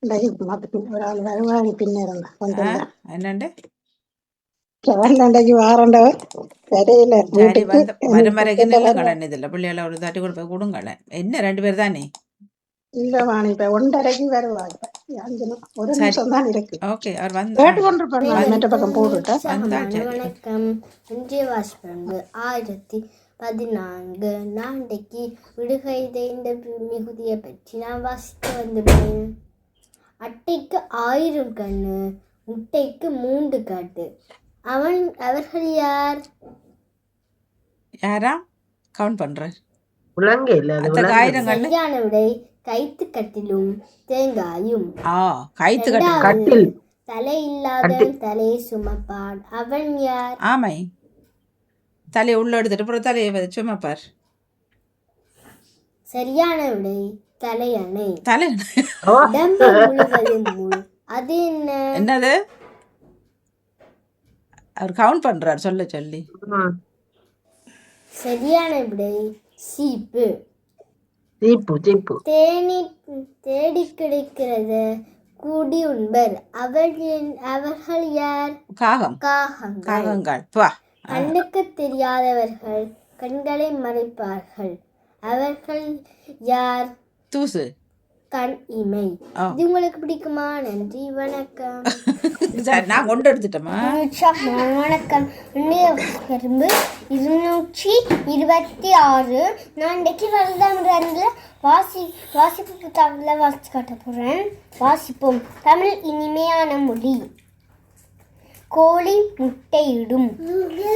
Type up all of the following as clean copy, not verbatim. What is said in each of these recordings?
ഒരാൾ വരുവാണ് പിന്നെ ஆ കൊണ്ടുവന്ന என்னண்டு ചവറിലുണ്ടെങ്കിൽ വാറണ്ടവർ വരയില്ല சரி വീട്ടിക്ക് வந்து வரும் வரைக்கும் நல்ல വരുവാ கடன் இதில் பிள்ளைகளை ஒரு தட்டி கொடுப்ப கொடுங்களேன் என்ன 2 பேர் தானே இல்ல வாணி இப்ப 1:30க்கு வருவா இப்ப 5 ஒரு சரி நிமிஷம் தான் இருக்கு ஓகே அவர் வந்து கேட்டு கொண்டிருப்பாரு நான் மற்ற அனைவருக்கும் பக்கம் போட்டுட்டேன் வந்தால் உற்சாகமான சரி வணக்கம். இன்றைய வாசிப்பண்பு 1014. நாளைக்கு விடுகதை இந்த மிகுதியை பற்றி நான் வாசிக்க வந்துள்ளேன். அட்டைக்கு 1000 கண்ணு, முட்டைக்கு 3 காட்டு. அவர்கள் யார்? யாரா கவுண்ட் பண்ணுறேன் விலங்கு இல்ல அது அத்தக்கு விலங்கு 1000 கண்ணு சரியான விடை கைத்து கட்டிலும் தேங்காயும். ஆ கைத்து கட்டில் இரண்டாவது, கட்டில் தலை இல்லாத கட்டில் தலையை சுமப்பான். அவன் யார்? ஆமை தலையை உள்ள எடுத்துட்டு அப்புறம் தலையை சும்மாப்பார் சரியான விடை தலையணை. தலை ஓ உடம்பு முழுவதும் முள். அது என்ன? என்னது அவர் கவுண்ட் பண்ணுறார் சொல்ல சொல்லி ம். சரியான விடை சீப்பு. சீப்பு சீப்பு தேடி கிடைக்கிறது கூடி உண்பர். அவர்கள் யார்? காகம் காகங்கள். காகங்கள் பா கண்ணுக்கு தெரியாதவர்கள் கண்களை மறைப்பார்கள். அவர்கள் யார்? தூசு கண் இமை. ஆ இது உங்களுக்கு பிடிக்குமா? நன்றி வணக்கம். சரி நான் கொண்டு எடுத்துட்டோமா வணக்கம். கரும்பு 226. நான் இன்றைக்கு வருடாந்தில் வாசிப்பு புத்தகத்தில் வாசித்து காட்ட போகிறேன். வாசிப்போம். தமிழ் இனிமையான மொழி. கோழி முட்டையிடும்,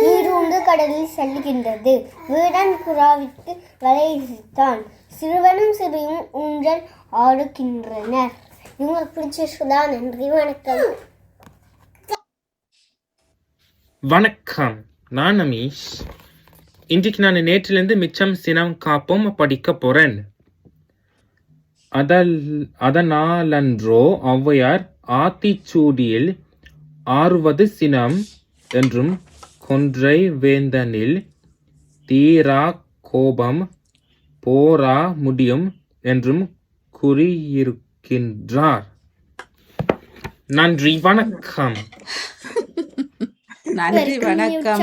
நீரூந்து கடலில் செல்லுகின்றது, வீரன் புறாவிற்கு வலையிட்டான், சிறுவனும் சிறியும் ஊஞ்சல் ஆடுகின்றனர். இவங்களுக்கு பிடிச்சிருக்குதா? நன்றி வணக்கம். வணக்கம், நான் அமீஷ். இன்றைக்கு நான் நேற்றிலிருந்து மிச்சம் சினம் காப்போம் படிக்க போறேன். அதனாலன்றோ ஔவையார் ஆத்திச்சூடியில் 60 சினம் என்றும் கொன்றை வேந்தனில் தீரா கோபம் போரா முடியும் என்றும் கூறியிருக்கின்றார். நன்றி வணக்கம். நன்றி வணக்கம்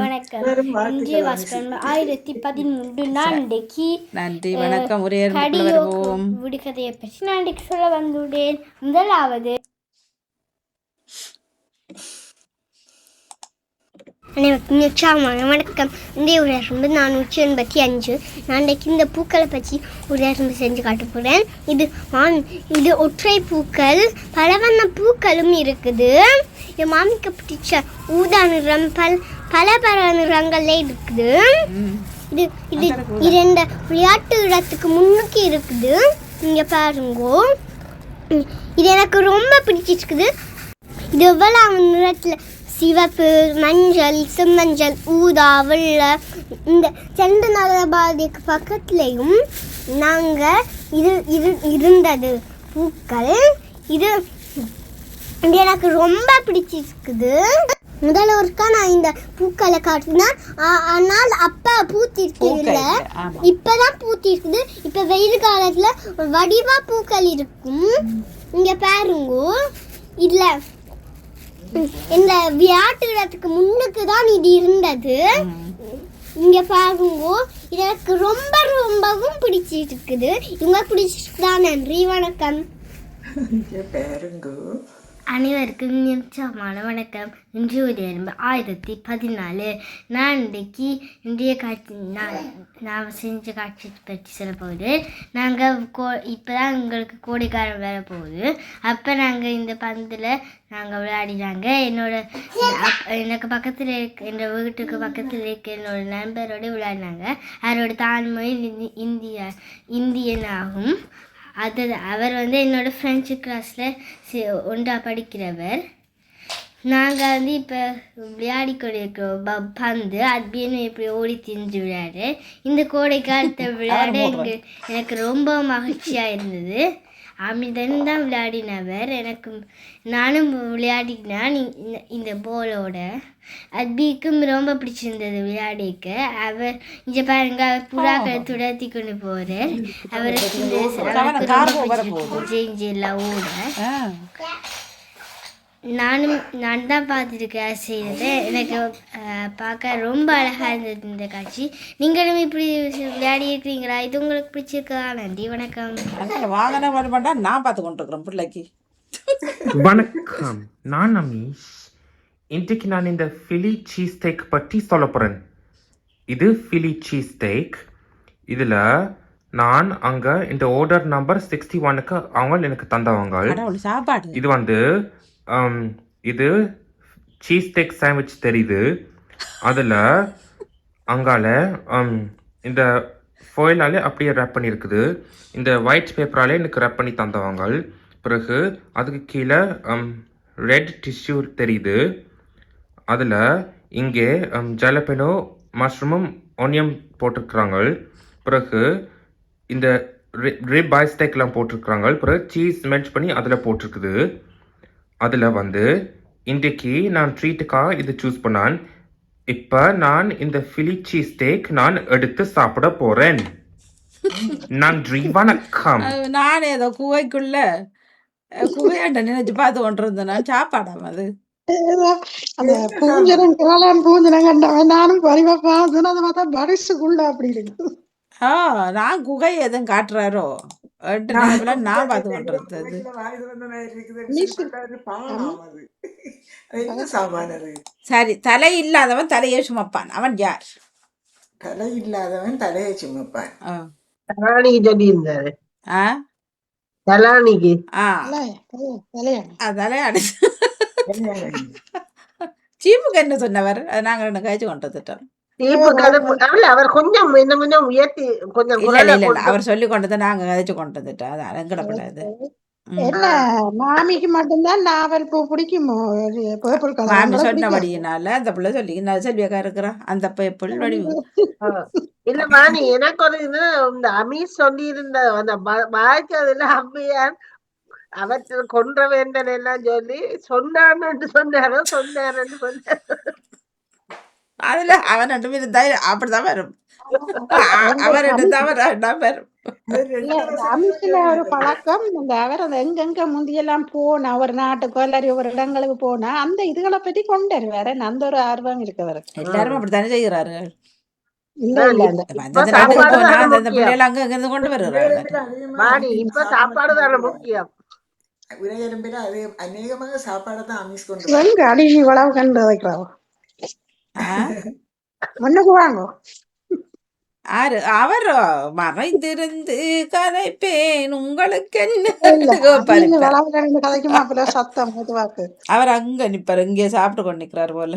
வணக்கம். இன்றைய வாசகம் 1013. நான் இன்றைக்கு நன்றி வணக்கம் ஒரே வருவோம் விடுகதையை பற்றி நான் இன்றைக்கு சொல்ல வந்துள்ளேன். முதலாவது, அனைவருக்கும் உற்சாகமான வணக்கம். இன்றைய உரையாடம்பு 485. நான் இன்றைக்கு இந்த பூக்களை பற்றி உரையாடம்பு செஞ்சு காட்ட போகிறேன். இது ஒற்றை பூக்கள், பல வண்ண பூக்களும் இருக்குது. இது மாமிக்கு பிடிச்ச ஊதா நிறம், பல நிறங்கள்ல இருக்குது. இது இது இரண்டு விளையாட்டு இடத்துக்கு முன்னுக்கு இருக்குது. இங்கே பாருங்கோ, இது எனக்கு ரொம்ப பிடிச்சிருக்குது. இது எவ்வளவு நிறத்தில் சிவப்பு, மஞ்சள், செம்மஞ்சள், ஊதா, வெள்ளை, இந்த செண்டு நலபாதிக்கு பக்கத்துலேயும் நாங்கள் இருந்தது பூக்கள். இது எனக்கு ரொம்ப பிடிச்சிருக்குது. முதல்ல ஒருக்கா நான் இந்த பூக்களை காட்டினேன். ஆனால் அப்போ பூத்திருக்கு இல்லை, இப்போதான் பூத்திருக்குது. இப்போ வெயில் காலத்தில் வடிவா பூக்கள் இருக்கும். இங்கே பாருங்கோ, இதில் இந்த விளையாட்டு இடத்துக்கு முன்னுக்கு தான் இது இருந்தது. இங்க பாருங்க, எனக்கு ரொம்பவும் பிடிச்சிருக்குது. இவங்க பிடிச்சிருக்குதா? நன்றி வணக்கம். அனைவருக்கும் நிச்சயமான வணக்கம். இன்று உரையாடம்பு 1014. நான் இன்றைக்கு நான் செஞ்ச காட்சி பற்றி சொல்ல போகுது. நாங்கள் இப்போ தான் எங்களுக்கு கோடைக்காலம் வர போகுது. அப்போ நாங்கள் இந்த பந்தில் நாங்கள் விளையாடினாங்க. எனக்கு பக்கத்தில் என் வீட்டுக்கு பக்கத்தில் இருக்க என்னோட நண்பரோடு விளையாடினாங்க. அவரோட தாய்மொழி இந்தியன் ஆகும். அவர் என்னோட ஃப்ரெஞ்சு கிளாஸில் ஒன்றா படிக்கிறவர். நாங்கள் இப்போ விளையாடி கொண்டிருக்கிறோம் பந்து. அது இப்படி ஓடி திரிஞ்சு விளையாடு. இந்த கோடை காலத்தை விளையாட எனக்கு ரொம்ப மகிழ்ச்சியாக இருந்தது. அமிர்தன் தான் விளையாடினவர். எனக்கு நானும் விளையாடினேன் இந்த போலோட. அபிக்கும் ரொம்ப பிடிச்சிருந்தது விளையாடிக்க. அவர் இங்கே பாருங்க, அவர் புறாக்களை துரத்தி கொண்டு போகிறார். அவருக்கு எல்லாம் ஓட நான் தான் பார்த்துருக்கேன் செய்தது. எனக்கு பார்க்க ரொம்ப அழகாக இருந்தது இந்த காட்சி. நீங்களும் இப்படி விளையாடி இருக்கிறீங்களா? இது உங்களுக்கு பிடிச்சிருக்கா? நன்றி, வணக்கம். வாங்கின பண்ணா நான் பார்த்து கொண்டிருக்கிறேன் பிள்ளைக்கு. வணக்கம், நான் அமீஷ். இன்றைக்கு நான் இந்த ஃபிலி சீஸ் ஸ்டேக் பற்றி சொல்ல போகிறேன். இது ஃபிலி சீஸ் ஸ்டேக். இதில் நான் அங்கே இந்த ஆர்டர் நம்பர் 61க்கு அவங்க எனக்கு தந்தவங்க. சாப்பாடு இது இது சீஸ் ஸ்டேக் சாண்ட்விச் தெரியுது. அதில் அங்கால இந்த ஃபாயிலாலே அப்படியே ரேப் பண்ணியிருக்குது. இந்த ஒயிட் பேப்பராலே எனக்கு ரேப் பண்ணி தந்தவங்க. பிறகு அதுக்கு கீழே ரெட் டிஷ்யூ தெரியுது. அதில் இங்கே ஜலபெனோ மஷ்ரூமும் ஒனியம் போட்டிருக்கிறாங்க. பிறகு இந்த ரிப் பாய் ஸ்டேக்லாம் போட்டிருக்கிறாங்க. பிறகு சீஸ் மெல்ட் பண்ணி அதில் போட்டிருக்குது. அதில் இன்றைக்கு நான் ட்ரீட்டுக்காக இது சூஸ் பண்ணான். இப்போ நான் இந்த ஃபிலி சீஸ் ஸ்டேக் நான் எடுத்து சாப்பிட போகிறேன். நன்றி, வணக்கம். நான் ஏதோ குவைக்குள்ள குவையாண்ட நினைச்சு பார்த்து கொண்டிருந்தேன். நான் சாப்பாடாம அது அந்த பூஞ்சனம் கேளான் பூஞ்சனம் கண்டவன் நானும் பரிவா பார்த்தேன். அதை பார்த்தா பரிசுக்குள்ள அப்படி இருக்கு. நான் குகை எதுவும் காட்டுறாரோ நான் பார்த்து கொண்டிருந்தது. சரி, தலை இல்லாதவன் தலையை சுமப்பான். அவன் யார்? தலை இல்லாதவன் தலையை சுமப்பான். தலானிக்கு சொல்லி இருந்தாரு. தலையாடு சீப்புக்கு என்ன சொன்னவர்? நாங்க ரெண்டு கழிச்சு கொண்டு வந்துட்டோம். அவர் கொஞ்சம் இன்னும் கொஞ்சம் உயர்த்தி கொஞ்சம் அவர் சொல்லி கொண்டது நாங்க கதைச்சு கொண்டு வந்துட்டோம். அது அலங்கடப்படாது. என்ன மாமிக்கு மட்டும்தான் நாவல் பூ பிடிக்குமோ? மாமி சொன்னபடியினால அந்த பிள்ளை சொல்லி செல்வியக்கா இருக்கிறான் அந்த பேப்பிள் வடிவு. இல்ல மாணி, எனக்கு ஒரு இது இந்த அமீஸ் சொல்லி இருந்த அந்த வாழ்க்கையில அம்மையார் அவற்றை கொன்ற வேந்தன் எல்லாம் சொல்லி சொன்னான்னு சொன்னாரோ சொன்னாருன்னு சொன்னார். அதுல அவன் ரெண்டு பேரும் தைரியம் அப்படிதான் வரும். அவர் ரெண்டு தவறு வரும். அமிஷில ஒரு பழக்கம். இந்த அவர் எங்கெங்க முந்தியெல்லாம் போனா ஒரு நாட்டுக்கோ எல்லாரும் ஒவ்வொரு இடங்களுக்கு போனா அந்த இதுகளை பற்றி கொண்டு வருவாரு. அந்த ஒரு ஆர்வம் இருக்கவர். எல்லாரும் அப்படித்தானே செய்கிறாரு. இல்ல இல்ல அந்த பிள்ளைகள் அங்க இருந்து கொண்டு வருகிறாரு. இப்ப சாப்பாடு தானே முக்கியம். உலகெரும்பில அது அநேகமாக சாப்பாடை தான் அமீஸ் கொண்டு எங்க அடி இவ்வளவு கண்டு வைக்கிறாவோ முன்னுக்கு வாங்க. அவர் மறைந்திருந்து கதைப்பேன் உங்களுக்கு என்ன சத்தம் வாக்கு. அவர் அங்க நிப்பாரு, இங்கே சாப்பிட்டு கொண்டு நிக்கிறாரு போல.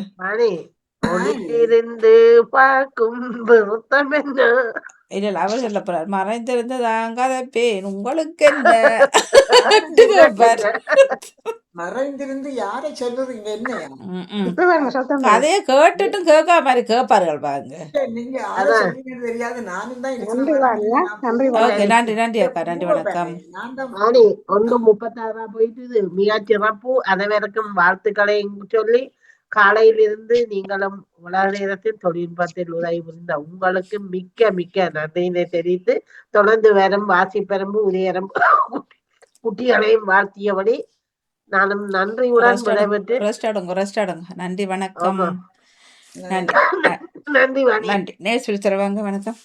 ஒளிந்திருந்து பார்க்கும் விருத்தம் என்ன? இல்ல அவர் சொல்ல போறாரு, மறைந்திருந்து தான் கதைப்பேன் உங்களுக்கு என்ன. மறைந்திருந்து யாரை சொல்லுறீங்க? என்ன கதைய கேட்டுட்டும் கேட்காம மாதிரி கேட்பார்கள் பாருங்க. நீங்க யாரை சொல்லுங்க தெரியாது. நானும் தான் நன்றி நன்றி அக்கா, நன்றி, வணக்கம். 1:36 போயிட்டு மிக சிறப்பு. அனைவருக்கும் வாழ்த்துக்களை சொல்லி காலையிலிருந்து நீங்களும் உலக நேரத்தில் தொழில்நுட்பத்தில் உதவி புரிந்த உங்களுக்கு மிக்க மிக்க நன்றியினை தெரிவித்து தொடர்ந்து வரும் வாசிப்பெரும்பு உதயரம் குட்டிகளையும் வாழ்த்தியபடி நானும் நன்றியுடன் விடைபெற்று நன்றி, வணக்கம். நன்றி நன்றி. நேசிச்சிருவாங்க, வணக்கம்.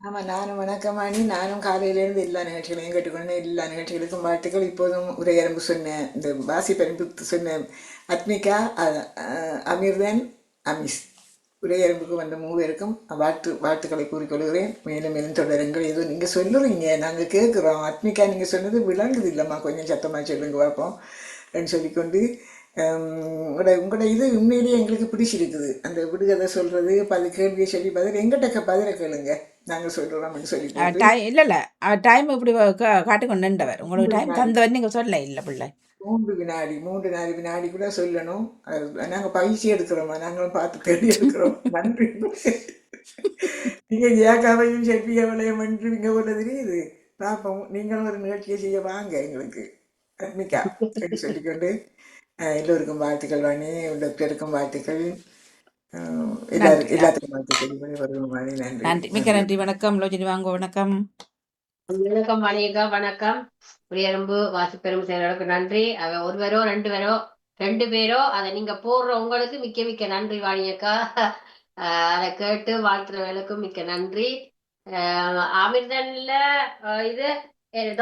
ஆமா, நானும் வணக்கம் அணி. நானும் காலையிலேருந்து எல்லா நிகழ்ச்சிகளையும் கேட்டுக்கொண்டு எல்லா நிகழ்ச்சிகளுக்கும் வாழ்த்துக்கள். இப்போதும் உரையரம்பு சொன்ன இந்த வாசிப்பெரும்பு சொன்ன அத்மிகா, அமிர்தன், அமிஸ் உரையரம்புக்கு வந்த மூவருக்கும் வாழ்த்துக்களை கூறிக்கொள்கிறேன். மேலும் மேலும் தொடருங்கள். ஏதோ நீங்கள் சொல்லுறீங்க, நாங்கள் கேட்குறோம். அத்மிகா நீங்கள் சொன்னது விளங்குது இல்லைம்மா, கொஞ்சம் சத்தமாக சொல்லுங்க பார்ப்போம் அப்படின்னு சொல்லிக்கொண்டு உங்களோட இது உண்மையிலேயே எங்களுக்கு பிடிச்சிருக்குது. அந்த விடுகதை சொல்றது, அது கேள்வியை சொல்லி பதில் எங்கிட்ட பதிலை கேளுங்க, நாங்கள் சொல்கிறோம்னு சொல்லி. இல்லை இல்லை, டைம் இப்படி காட்டிக்கொண்டு நின்றவர். உங்களுக்கு டைம் தந்தவர் நீங்கள் சொல்ல இல்லை பிள்ளை. 3-4 வினாடி கூட சொல்லணும். நாங்கள் பயிற்சி எடுக்கிறோமா, நாங்களும் பார்த்து தேடி எடுக்கிறோம். நன்றி. நீங்கள் ஏகாவையும் செல்வியவளையும் பண்ணுவீங்க போல தெரியுது. பார்ப்போம். நீங்களும் ஒரு நிகழ்ச்சியை செய்ய வாங்க எங்களுக்கு அத்மிகா என்று சொல்லிக்கொண்டு எல்லோருக்கும் வாழ்த்துக்கள் வாணி, டாக்டருக்கும் வாழ்த்துக்கள், நன்றி எல்லாத்துக்கும் வாழ்த்துக்கள். வருவோம் வாணி. நன்றி நன்றி மிக்க நன்றி. நன்றி. வணக்கம் லோஜினி, வாங்க. வணக்கம். வணக்கம் மணியக்கா, வணக்கம். புளியரம்பு வாசிப்பெரும் செயலருக்கு நன்றி. ஒருவரோ 2 பேரோ அதை நீங்க போடுற உங்களுக்கு மிக்க மிக்க நன்றி வாணியக்கா. அதை கேட்டு வாழ்த்துறவர்களுக்கும் மிக்க நன்றி. அமிர்தன்ல இது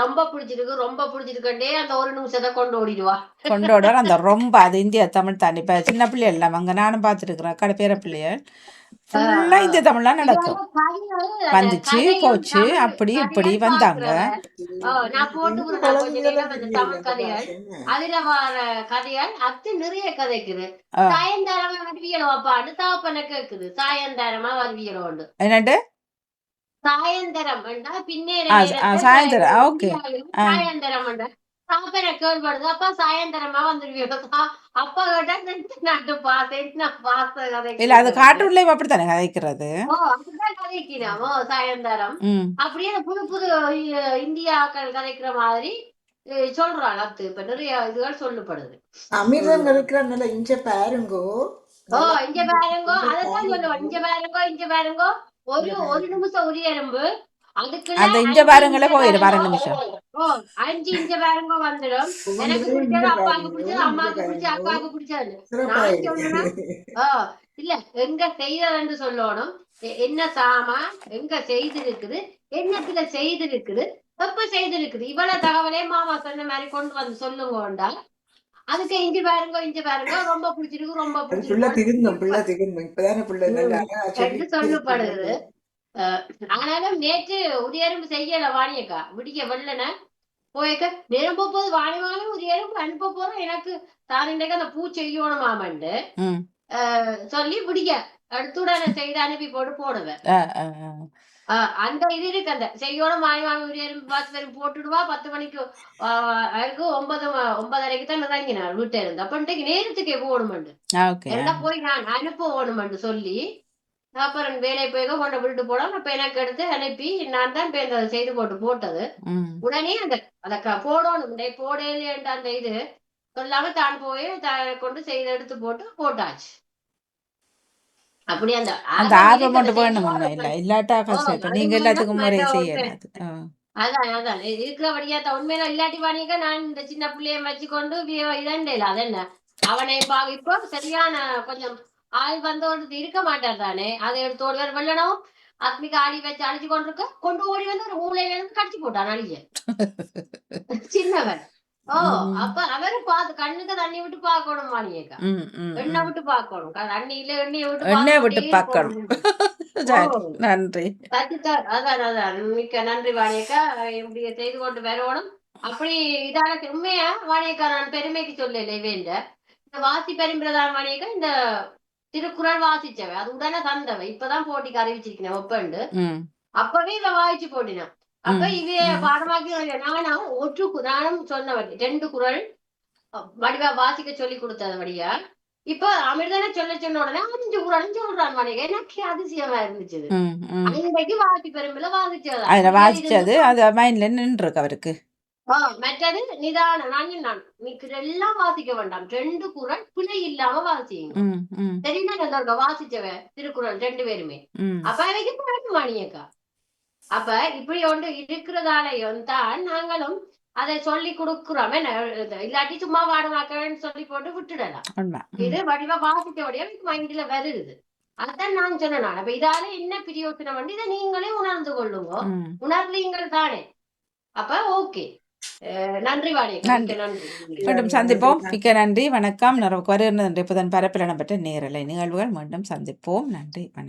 ரொம்ப பிடிச்சிருக்கே அந்த 1 நிமிஷத்தை கொண்டு ஓடிடுவா. கொண்டோட அந்த ரொம்ப அது இந்தியா தமிழ் தாண்டி இப்ப சின்ன பிள்ளைகள் எல்லாம் அங்க நானும் பார்த்துருக்குறேன். கடை பேர பிள்ளைகள் ஃபுல்லா இந்திய தமிழ்லாம் நடக்கும். வந்துச்சு போச்சு அப்படி இப்படி வந்தாங்க. நான் போட்டு கொஞ்ச நேரம் அந்த தமிழ் கதைகள் அதுல வர கதைகள் நிறைய கதைக்குது. சாயந்தரமா வருவியலோப்பான்னு தாப்பன கேக்குது. சாயந்தரமா வருவியலோண்டு என்னண்டு சாயந்தரம் சாயந்தரம். ஓகே. சாயந்தரம் தாப்பன கேள்விப்படுது. அப்பா சாயந்தரமா வந்துருவியோ. அப்பா கேட்டா நாட்டு பாச இல்ல அது காட்டுள்ளே அப்படித்தானே கதைக்கிறது. அப்படிதான் கதைக்கினாமோ சாயந்தரம். அப்படியே புது புது இந்தியாக்கள் கதைக்கிற மாதிரி சொல்றாங்க. இப்ப நிறைய இதுகள் சொல்லப்படுது. அமிர்தம் கதைக்கிறான் இஞ்ச பாருங்கோ. இங்க பாருங்கோ, அதான் சொல்லுவாங்க. இங்க பாருங்கோ ஒரு நிமிஷம் ஒரு எறும்பு அந்த இஞ்ச பாருங்களே போயிடும் 12 நிமிஷம். 5 இஞ்ச பாருங்க வந்துடும். எனக்கு பிடிச்சது அப்பாவுக்கு பிடிச்சது, அம்மாவுக்கு பிடிச்சது, அக்காவுக்கு பிடிச்சது. நான் சொன்னா இல்ல எங்க செய்யறதுன்னு சொல்லணும். என்ன சாமான் எங்க செய்திருக்குது, என்னத்துல செய்திருக்குது, எப்ப செய்திருக்குது, இவ்வளவு தகவலே மாமா சொன்ன மாதிரி கொண்டு வந்து சொல்லுங்கண்டா. அதுக்கு இஞ்சி பாருங்க ரொம்ப பிடிச்சிருக்கு ரொம்ப பிடிச்சிருக்கு சொல்லப்படுது. ஆனாலும் நேற்று உதயரும் செய்யல வாணியக்கா. விடிய வெள்ளன போயக்க நிரம்ப போது வாணிவாலும் உதயரும் அனுப்ப போறோம். எனக்கு தானிண்டைக்கு அந்த பூ செய்யணும் மாமண்டு சொல்லி விடிய அடுத்துடனே செய்து அனுப்பி போடுவேன். அந்த இது இருக்கு. அந்த செய்யோடும் வாணிவாங்க உதயரும் வாசப்பெரும் போட்டுடுவா. 10 மணிக்கு 9:30 தான் இறங்கினார் வீட்டை இருந்து. அப்ப இன்றைக்கு நேரத்துக்கே போகணுமெண்டு எல்லாம் போய் நான் அனுப்ப ஓணுமெண்டு சொல்லி அப்புறம் வேலை போய் கொண்ட விட்டு போனோம். அப்ப எனக்கு எடுத்து அனுப்பி நான் தான் அதை செய்து போட்டது. உடனே அதை போடணும் போடல அந்த இது சொல்லாம தான் போய் கொண்டு செய்து எடுத்து போட்டாச்சு. அப்படி அந்த ஆர்வம் கொண்டு போகணும். இல்ல இல்லாட்டா கஷ்டம். நீங்க எல்லாத்துக்கும் முறை செய்யணும். அதான் இருக்கிறபடியா உண்மையில இல்லாட்டி வாணிக்க நான் இந்த சின்ன பிள்ளைய வச்சுக்கொண்டு இதன் அதென்ன அவனை இப்போ சரியான கொஞ்சம் ஆள் வந்தோடு இருக்க மாட்டார் தானே. அதை எடுத்து ஓடி வெள்ளணும். அத்மிகா ஆடி வச்சு அழிச்சு கொண்டு ஓடி வந்து ஒரு மூளையில இருந்து கடிச்சு போட்டான் அழிய சின்னவன். அப்ப அவரு கண்ணுக்கு தண்ணி விட்டு பாக்கணும் வாணியக்கா. எண்ணெய் விட்டு பாக்கணும். தண்ணியில எண்ணெயை விட்டு பாக்கணும். நன்றி. அதான் மிக்க நன்றி வாணியக்கா. இப்படி செய்து கொண்டு வரணும். அப்படி இதான உண்மையா வாணியக்கா நான் பெருமைக்கு சொல்லல. வேண்ட இந்த வாசி பெரும்பிரதான் வாணியக்கா இந்த திருக்குறள் வாசிச்சவ அது உடனே தந்தவ. இப்பதான் போட்டிக்கு அறிவிச்சிருக்கேன் ஒப்பண்டு. அப்பவே இவ வாசிச்சு போட்டினான். அப்ப இவைய பாடமாக்கி நானும் சொன்னவன் 2 குறள் வடிவா வாசிக்க சொல்லி கொடுத்தது வழியா. இப்ப அமிர்தனை சொன்ன உடனே 5 குறளும் சொல்றான் வாணிக. எனக்கு அதிசயமா இருந்துச்சு. அன்றைக்கு வாசி பெரும்பில வாசிச்சது அது மைண்ட்ல நின்று இருக்கு அவருக்கு. மற்றது நிதானம். நான் எல்லாம் வாசிக்க வேண்டாம். 2 குறள் பிழை இல்லாம வாசிங்க. தெரியுமா வாசிச்சவ திருக்குறள் 2 பேருமே. அப்ப அவைக்கு வாணியக்கா. அப்ப இப்படி ஒன்று இருக்கிறதாலையும் தான் நாங்களும் அதை சொல்லி கொடுக்குறோம். இல்லாட்டி சும்மா பாடமாக்கன்னு சொல்லி போட்டு விட்டுடலாம். இது வடிவா வாசிக்கபடியா மைண்ட்ல வருது. அதான் நான் சொன்னேன். அப்ப இதால என்ன பிரயோசனம் வந்து இதை நீங்களே உணர்ந்து கொள்ளுங்க. உணர்ந்தீங்கள் தானே. அப்ப ஓகே. நன்றி வாணி. நன்றி. மீண்டும் சந்திப்போம். மிக்க நன்றி. வணக்கம். வருகின்ற பரப்பில் இடம்பெற்ற நேரலை நிகழ்வுகள் மீண்டும் சந்திப்போம். நன்றி. வணக்கம்.